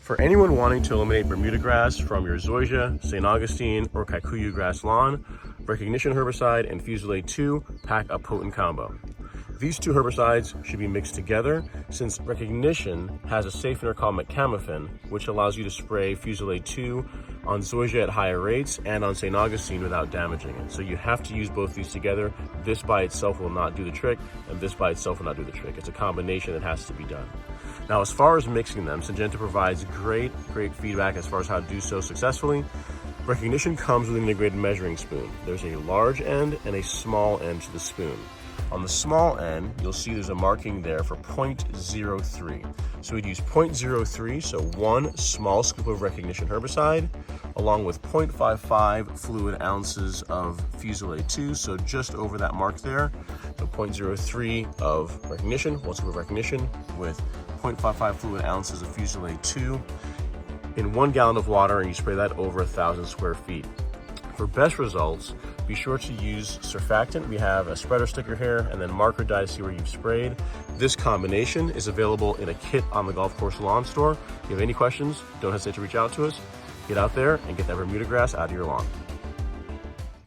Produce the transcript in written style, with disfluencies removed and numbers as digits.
For anyone wanting to eliminate Bermudagrass from your Zoysia, St. Augustine, or Kikuyugrass lawn, Recognition Herbicide and Fusilade II pack a potent combo. These two herbicides should be mixed together since Recognition has a safener called mecamefin, which allows you to spray Fusilade II on Zoysia at higher rates and on St. Augustine without damaging it. So you have to use both these together. This by itself will not do the trick, and this by itself will not do the trick. It's a combination that has to be done. Now, as far as mixing them, Syngenta provides great feedback as far as how to do so successfully. Recognition comes with an integrated measuring spoon. There's a large end and a small end to the spoon. On the small end, you'll see there's a marking there for 0.03. So we'd use 0.03, so one small scoop of Recognition herbicide, along with 0.55 fluid ounces of Fusilade II, so just over that mark there. So 0.03 of Recognition, one scoop of Recognition, with 0.55 fluid ounces of Fusilade II in 1 gallon of water, and you spray that over 1,000 square feet. For best results, be sure to use surfactant. We have a spreader sticker here and then marker dye to see where you've sprayed. This combination is available in a kit on the golf course lawn store. If you have any questions, don't hesitate to reach out to us. Get out there and get that Bermudagrass out of your lawn.